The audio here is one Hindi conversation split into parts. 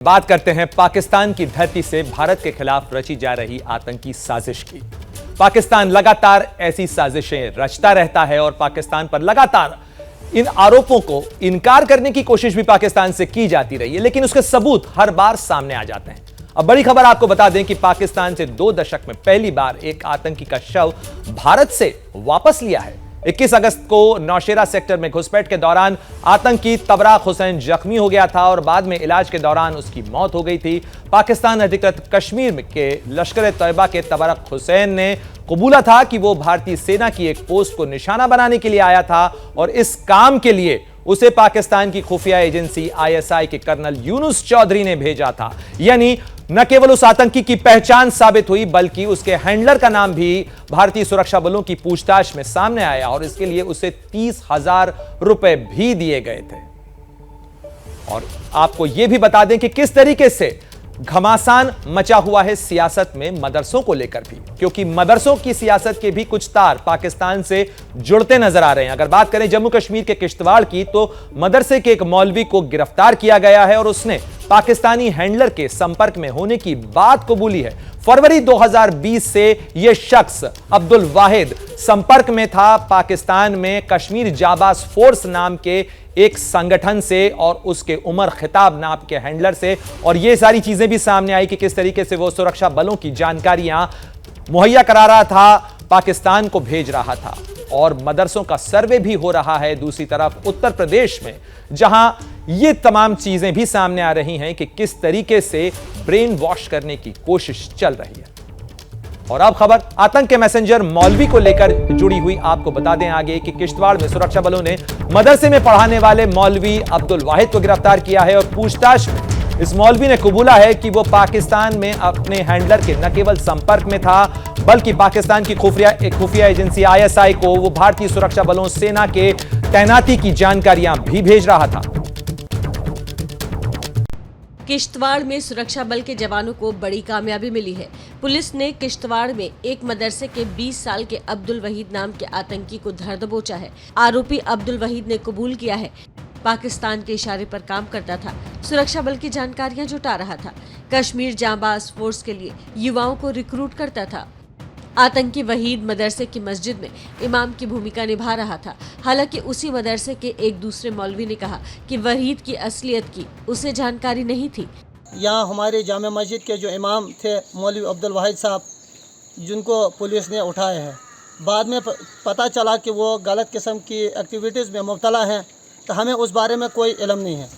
बात करते हैं पाकिस्तान की धरती से भारत के खिलाफ रची जा रही आतंकी साजिश की। पाकिस्तान लगातार ऐसी साजिशें रचता रहता है और पाकिस्तान पर लगातार इन आरोपों को इनकार करने की कोशिश भी पाकिस्तान से की जाती रही है, लेकिन उसके सबूत हर बार सामने आ जाते हैं। अब बड़ी खबर आपको बता दें कि पाकिस्तान से 2 दशक में पहली बार एक आतंकी का शव भारत से वापस लिया है। 21 अगस्त को नौशेरा सेक्टर में घुसपैठ के दौरान आतंकी तबराक हुसैन जख्मी हो गया था और बाद में इलाज के दौरान उसकी मौत हो गई थी। पाकिस्तान अधिकृत कश्मीर के लश्कर तैयबा के तबराक हुसैन ने कबूला था कि वो भारतीय सेना की एक पोस्ट को निशाना बनाने के लिए आया था और इस काम के लिए उसे पाकिस्तान की खुफिया एजेंसी आईएसआई के कर्नल यूनुस चौधरी ने भेजा था। यानी न केवल उस आतंकी की पहचान साबित हुई बल्कि उसके हैंडलर का नाम भी भारतीय सुरक्षा बलों की पूछताछ में सामने आया और इसके लिए उसे 30,000 रुपए भी दिए गए थे। और आपको यह भी बता दें कि किस तरीके से घमासान मचा हुआ है सियासत में मदरसों को लेकर भी, क्योंकि मदरसों की सियासत के भी कुछ तार पाकिस्तान से जुड़ते नजर आ रहे हैं। अगर बात करें जम्मू कश्मीर के किश्तवाड़ की, तो मदरसे के एक मौलवी को गिरफ्तार किया गया है और उसने पाकिस्तानी हैंडलर के संपर्क में होने की बात कबूली है। फरवरी 2020 से यह शख्स अब्दुल वाहिद संपर्क में था पाकिस्तान में कश्मीर जाबाज फोर्स नाम के एक संगठन से और उसके उमर खिताब नाम के हैंडलर से, और यह सारी चीजें भी सामने आई कि किस तरीके से वो सुरक्षा बलों की जानकारियां मुहैया करा रहा था, पाकिस्तान को भेज रहा था। और मदरसों का सर्वे भी हो रहा है दूसरी तरफ उत्तर प्रदेश में, जहां ये तमाम चीजें भी सामने आ रही हैं कि किस तरीके से ब्रेन वॉश करने की कोशिश चल रही है। और अब खबर आतंक के मैसेंजर मौलवी को लेकर जुड़ी हुई, आपको बता दें आगे कि किश्तवाड़ में सुरक्षा बलों ने मदरसे में पढ़ाने वाले मौलवी अब्दुल वाहिद को गिरफ्तार किया है और पूछताछ इस मौलवी ने कबूला है कि वो पाकिस्तान में अपने हैंडलर के न केवल संपर्क में था बल्कि पाकिस्तान की खुफिया एजेंसी आईएसआई को वो भारतीय सुरक्षा बलों सेना के तैनाती की जानकारियां भी भेज रहा था। किश्तवाड़ में सुरक्षा बल के जवानों को बड़ी कामयाबी मिली है। पुलिस ने किश्तवाड़ में एक मदरसे के 20 साल के अब्दुल वहीद नाम के आतंकी को धर दबोचा है। आरोपी अब्दुल वहीद ने कबूल किया है पाकिस्तान के इशारे पर काम करता था, सुरक्षा बल की जानकारियां जुटा रहा था, कश्मीर जाबाज फोर्स के लिए युवाओं को रिक्रूट करता था। आतंकी वहीद मदरसे की मस्जिद में इमाम की भूमिका निभा रहा था। हालांकि उसी मदरसे के एक दूसरे मौलवी ने कहा कि वहीद की असलियत की उसे जानकारी नहीं थी। यहाँ हमारे जामे मस्जिद के जो इमाम थे मौलवी अब्दुल वाहिद साहब, जिनको पुलिस ने उठाया है, बाद में पता चला कि वो गलत किस्म की एक्टिविटीज़ में मुब्तला हैं, तो हमें उस बारे में कोई इल्म नहीं है।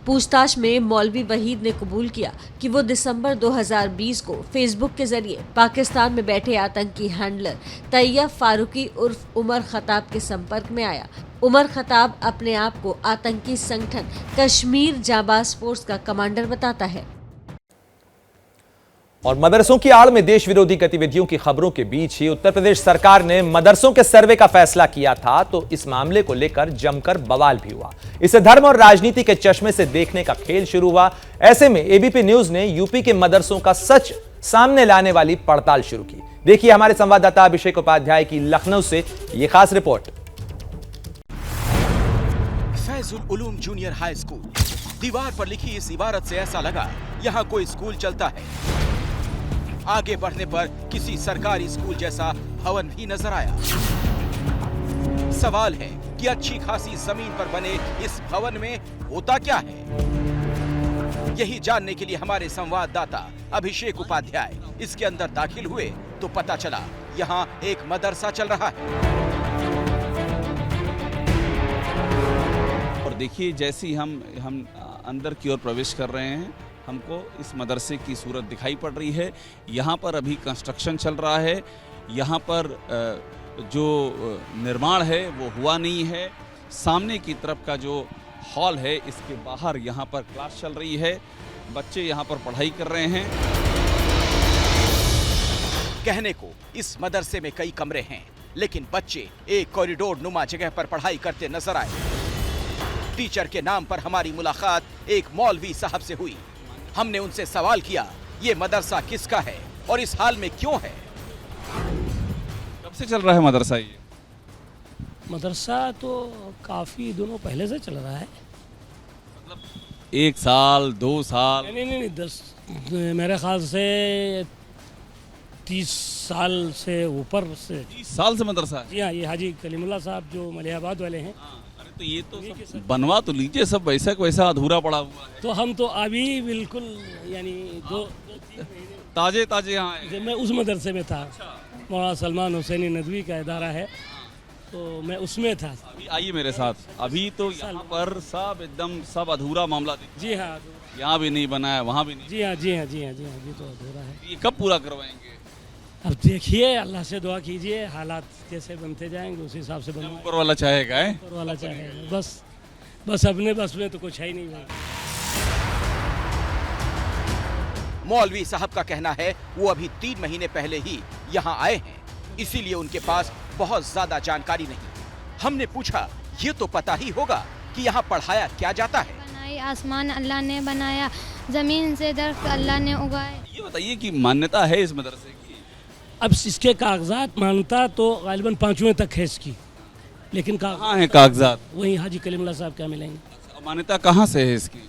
पूछताछ में मौलवी वहीद ने कबूल किया कि वो दिसंबर 2020 को फेसबुक के जरिए पाकिस्तान में बैठे आतंकी हैंडलर तैयब फारूकी उर्फ उमर खताब के संपर्क में आया। उमर खताब अपने आप को आतंकी संगठन कश्मीर जाबाज फोर्स का कमांडर बताता है। और मदरसों की आड़ में देश विरोधी गतिविधियों की खबरों के बीच ही उत्तर प्रदेश सरकार ने मदरसों के सर्वे का फैसला किया था, तो इस मामले को लेकर जमकर बवाल भी हुआ। इसे धर्म और राजनीति के चश्मे से देखने का खेल शुरू हुआ। ऐसे में एबीपी न्यूज ने यूपी के मदरसों का सच सामने लाने वाली पड़ताल शुरू की। देखिए हमारे संवाददाता अभिषेक उपाध्याय की लखनऊ से यह खास report. Faizul Uloom junior high school, दीवार पर लिखी इस इबारत से ऐसा लगा यहाँ कोई स्कूल चलता है। आगे बढ़ने पर किसी सरकारी स्कूल जैसा भवन भी नजर आया। सवाल है कि अच्छी खासी जमीन पर बने इस भवन में होता क्या है? यही जानने के लिए हमारे संवाददाता अभिषेक उपाध्याय इसके अंदर दाखिल हुए तो पता चला यहाँ एक मदरसा चल रहा है। और देखिए जैसे हम अंदर की ओर प्रवेश कर रहे हैं, हमको इस मदरसे की सूरत दिखाई पड़ रही है। यहाँ पर अभी कंस्ट्रक्शन चल रहा है, यहाँ पर जो निर्माण है वो हुआ नहीं है। सामने की तरफ का जो हॉल है, इसके बाहर यहाँ पर क्लास चल रही है, बच्चे यहाँ पर पढ़ाई कर रहे हैं। कहने को इस मदरसे में कई कमरे हैं, लेकिन बच्चे एक कॉरिडोर नुमा जगह पर पढ़ाई करते नजर आए। टीचर के नाम पर हमारी मुलाकात एक मौलवी साहब से हुई। हमने उनसे सवाल किया, ये मदरसा किसका है और इस हाल में क्यों है? कब से चल रहा है मदरसा? ये मदरसा तो काफ़ी दिनों पहले से चल रहा है। मतलब 1 साल 2 साल? नहीं 10 मेरे ख्याल से 30 साल से ऊपर से। 30 साल से मदरसा है? जी हाँ, ये हाजी कलीमुल्लाह साहब जो मलिहाबाद वाले हैं। अरे तो ये तो सब बनवा तो लीजिए, सब वैसा का वैसा अधूरा पड़ा हुआ है। तो हम तो अभी बिल्कुल यानी दो ताजे ताजे यहाँ आए। मैं उस मदरसे में था, मौलाना सलमान हुसैनी नदवी का इदारा है, तो मैं उसमें था। अभी आइए मेरे साथ। अभी तो यहाँ पर सब एकदम सब अधूरा मामला दिख। जी हाँ, यहाँ भी नहीं बना है, वहाँ भी नहीं। जी हाँ, जी हाँ, जी हाँ, जी हाँ, जी तो अधूरा है। ये कब पूरा करवाएंगे? अब देखिए, अल्लाह से दुआ कीजिए, हालात जैसे बनते जाएंगे उस हिसाब से बनवाएंगे। ऊपर वाला चाहेगा है? ऊपर वाला चाहेगा। बस अपने बस में तो कुछ है ही नहीं भाई। मौलवी साहब का कहना है वो अभी 3 महीने पहले ही यहाँ आए हैं, इसीलिए उनके पास बहुत ज्यादा जानकारी नहीं। हमने पूछा ये तो पता ही होगा कि यहाँ पढ़ाया क्या जाता है। बनाई आसमान अल्लाह ने बनाया, जमीन से दरख्त अल्लाह ने उगाए। ये बताइए कि मान्यता है इस मदरसे की? अब इसके कागजात मानता तो गालिबन 5वें तक है इसकी, लेकिन कहाँ है कागजात? वहीं हाजी कलीमुल्लाह साहब क्या मिलेंगे। मान्यता कहाँ से है इसकी?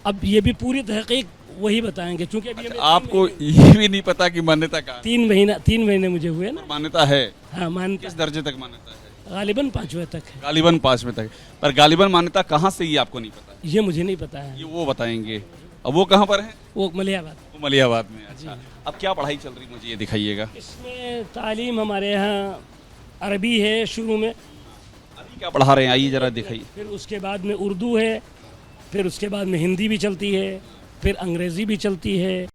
अब ये भी पूरी तहकीक वही बताएंगे, क्योंकि अभी हमें आपको ये भी नहीं पता कि मान्यता कहाँ? 3 महीने मुझे हुए ना। मान्यता है? हाँ, मान्यता किस दर्जे तक मान्यता है? गालिबन 5वें तक है। गालिबन 5वें तक, पर गालिबन मान्यता कहाँ से ये आपको नहीं पता? ये मुझे नहीं पता है। ये वो बताएंगे। अब वो कहाँ पर है? वो मलिहाबाद। वो मलिहाबाद में। अच्छा, अब क्या पढ़ाई चल रही मुझे ये दिखाइएगा। इसमें तालीम हमारे यहाँ अरबी है शुरू में। अभी क्या पढ़ा रहे हैं, आइए जरा दिखाइए। फिर उसके बाद में उर्दू है, फिर उसके बाद में हिंदी भी चलती है, फिर अंग्रेजी भी चलती है।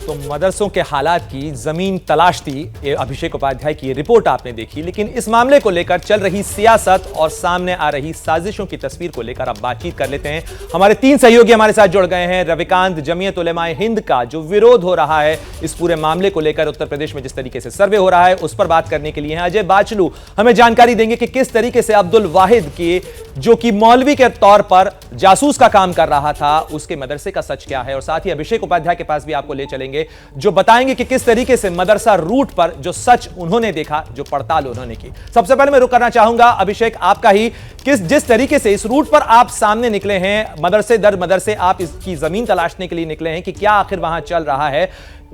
तो मदरसों के हालात की जमीन तलाश थी, ये अभिषेक उपाध्याय की रिपोर्ट आपने देखी। लेकिन इस मामले को लेकर चल रही सियासत और सामने आ रही साजिशों की तस्वीर को लेकर अब बातचीत कर लेते हैं। हमारे 3 सहयोगी हमारे साथ जुड़ गए हैं। रविकांत, जमीयत उलेमाए हिंद का जो विरोध हो रहा है इस पूरे मामले को लेकर, उत्तर प्रदेश में जिस तरीके से सर्वे हो रहा है उस पर बात करने के लिए हैं। अजय बाचलू हमें जानकारी देंगे कि किस तरीके से अब्दुल वाहिद की, जो कि मौलवी के तौर पर जासूस का काम कर रहा था, उसके मदरसे का सच क्या है। और साथ ही अभिषेक उपाध्याय के पास भी आपको ले चलेंगे जो बताएंगे कि किस तरीके से मदरसा रूट पर जो सच उन्होंने देखा, जो पड़ताल उन्होंने की। सबसे पहले मैं रुक करना चाहूंगा अभिषेक आपका ही, जिस तरीके से इस रूट पर आप सामने निकले हैं, मदरसे दर मदरसे आप इसकी जमीन तलाशने के लिए निकले हैं कि क्या आखिर वहां चल रहा है,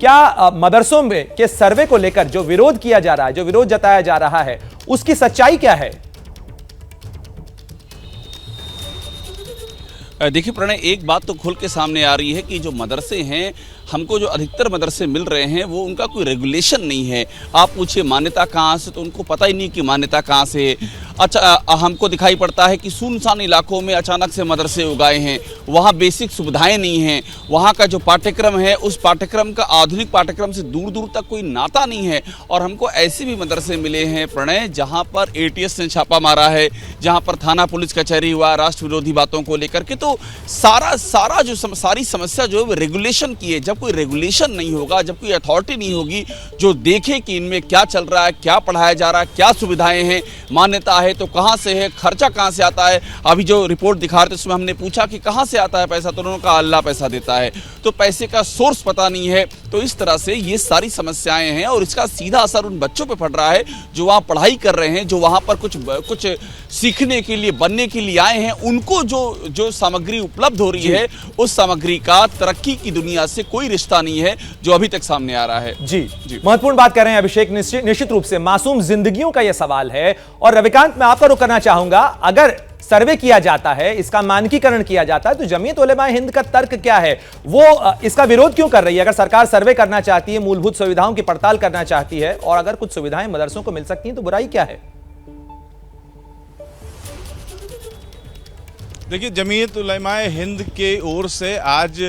क्या मदरसों में के सर्वे को लेकर जो विरोध किया जा रहा है, जो विरोध जताया जा रहा है, उसकी सच्चाई क्या है? देखिए प्रणय, एक बात तो खुल के सामने आ रही है कि जो मदरसे हैं, हमको जो अधिकतर मदरसे मिल रहे हैं वो उनका कोई रेगुलेशन नहीं है। आप पूछिए मान्यता कहाँ से, तो उनको पता ही नहीं कि मान्यता कहाँ से। अच्छा, हमको दिखाई पड़ता है कि सुनसान इलाकों में अचानक से मदरसे उगाए हैं, वहाँ बेसिक सुविधाएं नहीं हैं, वहाँ का जो पाठ्यक्रम है उस पाठ्यक्रम का आधुनिक पाठ्यक्रम से दूर दूर तक कोई नाता नहीं है। और हमको ऐसे भी मदरसे मिले हैं प्रणय जहाँ पर ATS ने छापा मारा है, जहाँ पर थाना पुलिस कचहरी हुआ राष्ट्र विरोधी बातों को लेकर के। तो सारा जो सारी समस्या जो है वो रेगुलेशन की है। जब कोई रेगुलेशन नहीं होगा, जब कोई अथॉरिटी नहीं होगी जो देखे कि इनमें क्या चल रहा है, क्या पढ़ाया जा रहा है, क्या सुविधाएं हैं, मान्यता है तो कहाँ से है, खर्चा कहाँ से आता है। अभी जो रिपोर्ट दिखा रहे थे उसमें हमने पूछा कि कहाँ से आता है पैसा, तो उन्होंने कहा अल्लाह पैसा देता है। तो पैसे का सोर्स पता नहीं है। तो इस तरह से ये सारी समस्याएं हैं और इसका सीधा असर उन बच्चों पर पड़ रहा है जो वहाँ पढ़ाई कर रहे हैं, जो वहाँ पर कुछ सीखने के लिए, बनने के लिए आए हैं। उनको जो सामग्री उपलब्ध हो रही है उस सामग्री का तरक्की की दुनिया से कोई रिश्ता नहीं है, जो अभी तक सामने आ रहा है। जी महत्वपूर्ण बात कर रहे हैं अभिषेक। निश्चित रूप से मासूम जिंदगियों का यह सवाल है। और रविकांत, मैं आपका रुख करना चाहूंगा, अगर सर्वे किया जाता है, इसका मानकीकरण किया जाता है, तो जमीयत उलेमाए हिंद का तर्क क्या है? वो इसका विरोध क्यों कर रही है? अगर सरकार सर्वे करना चाहती है, मूलभूत सुविधाओं की पड़ताल करना चाहती है और अगर कुछ सुविधाएं मदरसों को मिल सकती हैं, तो बुराई क्या है? देखिए, जमीयत उलेमाए हिंद के ओर से आज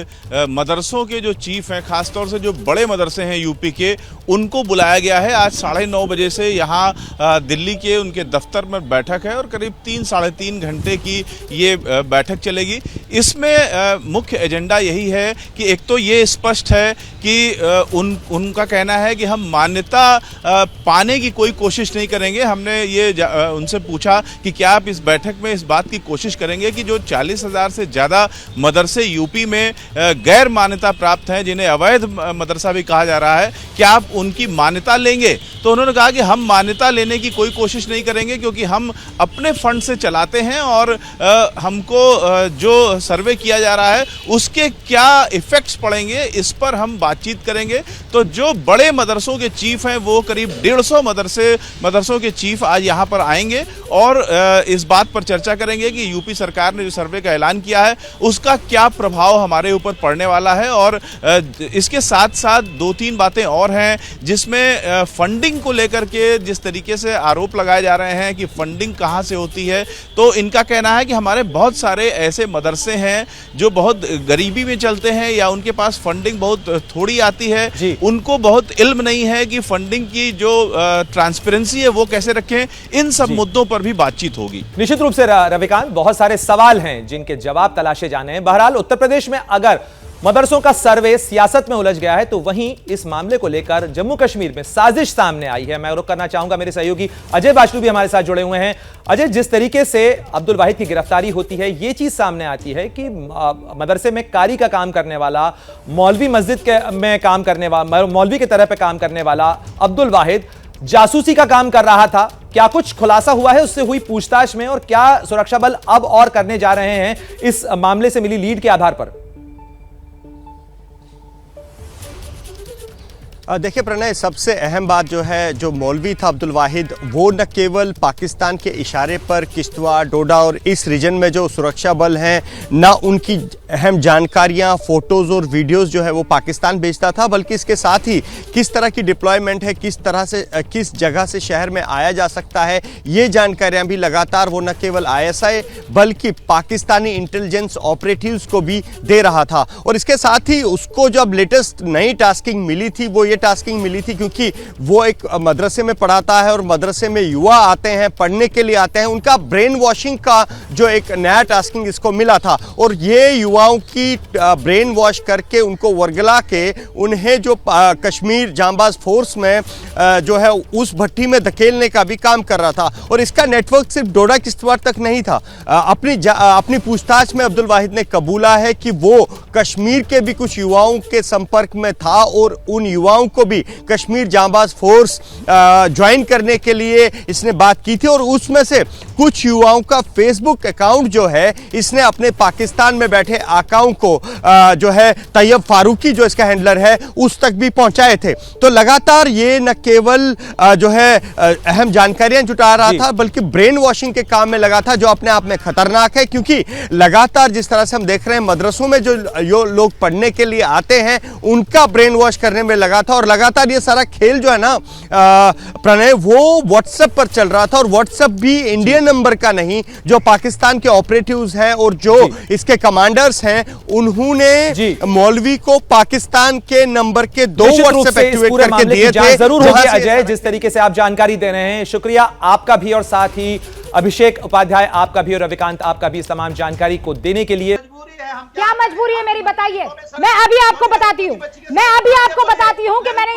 मदरसों के जो चीफ हैं, खासतौर से जो बड़े मदरसे हैं यूपी के, उनको बुलाया गया है। आज 9:30 बजे से यहाँ दिल्ली के उनके दफ्तर में बैठक है और करीब 3-3.5 घंटे की ये बैठक चलेगी। इसमें मुख्य एजेंडा यही है कि एक तो ये स्पष्ट है कि उनका कहना है कि हम मान्यता पाने की कोई कोशिश नहीं करेंगे। हमने ये उनसे पूछा कि क्या आप इस बैठक में इस बात की कोशिश करेंगे कि जो 40,000 से ज़्यादा मदरसे यूपी में गैर मान्यता प्राप्त हैं, जिन्हें अवैध मदरसा भी कहा जा रहा है, क्या आप उनकी मान्यता लेंगे? तो उन्होंने कहा कि हम मान्यता लेने की कोई कोशिश नहीं करेंगे, क्योंकि हम अपने फंड से चलाते हैं और हमको जो सर्वे किया जा रहा है उसके क्या इफेक्ट्स पड़ेंगे इस पर हम बातचीत करेंगे। तो जो बड़े मदरसों के चीफ हैं वो करीब 150 मदरसों के चीफ आज यहाँ पर आएंगे और इस बात पर चर्चा करेंगे कि यूपी सरकार ने जो सर्वे का ऐलान किया है उसका क्या प्रभाव हमारे ऊपर पड़ने वाला है। और इसके साथ साथ 2-3 बातें और हैं जिसमें फंडिंग को लेकर के जिस तरीके से आरोप लगाए जा रहे हैं कि फंडिंग कहां से होती है, तो इनका कहना है कि हमारे बहुत सारे ऐसे मदरसे हैं जो बहुत गरीबी में चलते हैं या उनके पास फंडिंग बहुत थोड़ी आती है, उनको बहुत इल्म नहीं है कि फंडिंग की जो ट्रांसपेरेंसी है वो कैसे रखें। इन सब मुद्दों पर भी बातचीत होगी। निश्चित रूप से रविकांत, बहुत सारे सवाल हैं जिनके जवाब तलाशे जाने हैं। बहरहाल उत्तर प्रदेश में अगर मदरसों का सर्वे सियासत में उलझ गया है तो वहीं इस मामले को लेकर जम्मू कश्मीर में साजिश सामने आई है। मैं रुख करना चाहूंगा, मेरे सहयोगी अजय बाचलू भी हमारे साथ जुड़े हुए हैं। अजय, जिस तरीके से अब्दुल वाहिद की गिरफ्तारी होती है, ये चीज सामने आती है कि मदरसे में कारी का काम करने वाला, मौलवी मस्जिद में काम करने वाला, मौलवी की तरह पे काम करने वाला अब्दुल वाहिद जासूसी का काम कर रहा था। क्या कुछ खुलासा हुआ है उससे हुई पूछताछ में, और क्या सुरक्षा बल अब और करने जा रहे हैं इस मामले से मिली लीड के आधार पर? देखिए प्रणय, सबसे अहम बात जो है, जो मौलवी था अब्दुल वाहिद, वो न केवल पाकिस्तान के इशारे पर किश्तवाड़, डोडा और इस रीजन में जो सुरक्षा बल हैं, ना उनकी अहम जानकारियां, फोटोज़ और वीडियोस जो है वो पाकिस्तान भेजता था, बल्कि इसके साथ ही किस तरह की डिप्लॉयमेंट है, किस तरह से किस जगह से शहर में आया जा सकता है, ये जानकारियां भी लगातार वो न केवल ISI बल्कि पाकिस्तानी इंटेलिजेंस ऑपरेटिव्स को भी दे रहा था। और इसके साथ ही उसको जब लेटेस्ट नई टास्किंग मिली थी, वो ये टास्किंग मिली थी क्योंकि वो एक मदरसे में पढ़ाता है और मदरसे में युवा आते हैं, पढ़ने के लिए आते हैं, उनका ब्रेन वॉशिंग का जो एक नया टास्किंग इसको मिला था। और ये युवाओं की ब्रेन वॉश करके उनको वर्गला के उन्हें जो कश्मीर जांबाज फोर्स में जो है उस भट्टी में धकेलने का भी काम कर रहा था। और इसका नेटवर्क सिर्फ डोडा किश्तवाड़ तक नहीं था। अपनी पूछताछ में अब्दुल वाहिद ने कबूला है कि वो कश्मीर के भी कुछ युवाओं के संपर्क में था और उन युवाओं को भी कश्मीर जांबाज फोर्स ज्वाइन करने के लिए इसने बात की थी। और उसमें से कुछ युवाओं का फेसबुक अकाउंट जो है इसने अपने पाकिस्तान में बैठे आकाओं को जो है तैयब फारूकी जो इसका हैंडलर है उस तक भी पहुंचाए थे। तो लगातार ये न केवल जो है अहम जानकारियां जुटा रहा था, बल्कि ब्रेन वॉशिंग के काम में लगा था, जो अपने आप में खतरनाक है। क्योंकि लगातार जिस तरह से हम देख रहे हैं मदरसों में जो लोग पढ़ने के लिए आते हैं उनका ब्रेन वॉश करने में लगा था। और लगातार ये सारा खेल जो है ना प्रणय, वो व्हाट्सएप पर चल रहा था। और व्हाट्सएप भी इंडियन नंबर का नहीं, जो पाकिस्तान के ऑपरेटिव्स हैं और जो इसके कमांडर्स हैं, उन्होंने मौलवी को पाकिस्तान के नंबर के 2 व्हाट्सएप एक्टिवेट करके दिए थे। जरूर होगी अजय, जिस तरीके से आप जानकारी दे रहे हैं, शुक्रिया आपका भी, और साथ ही अभिषेक उपाध्याय आपका भी, और रविकांत आपका भी इस तमाम जानकारी को देने के लिए। क्या मजबूरी है मेरी, बताइए। मैं अभी आपको बताती हूँ कि मैंने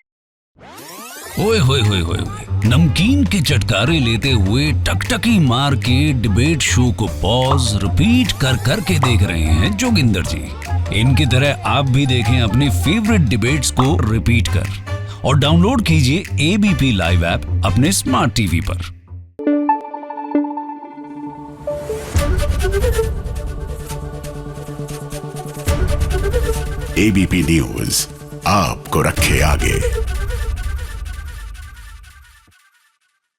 ओए होए होए होए नमकीन के चटकारे लेते हुए टकटकी मार के डिबेट शो को पॉज रिपीट कर करके देख रहे हैं जोगिंदर जी। इनकी तरह आप भी देखें अपनी फेवरेट डिबेट्स को रिपीट कर, और डाउनलोड कीजिए ABP लाइव ऐप अपने स्मार्ट टीवी पर। ABP न्यूज आपको रखे आगे।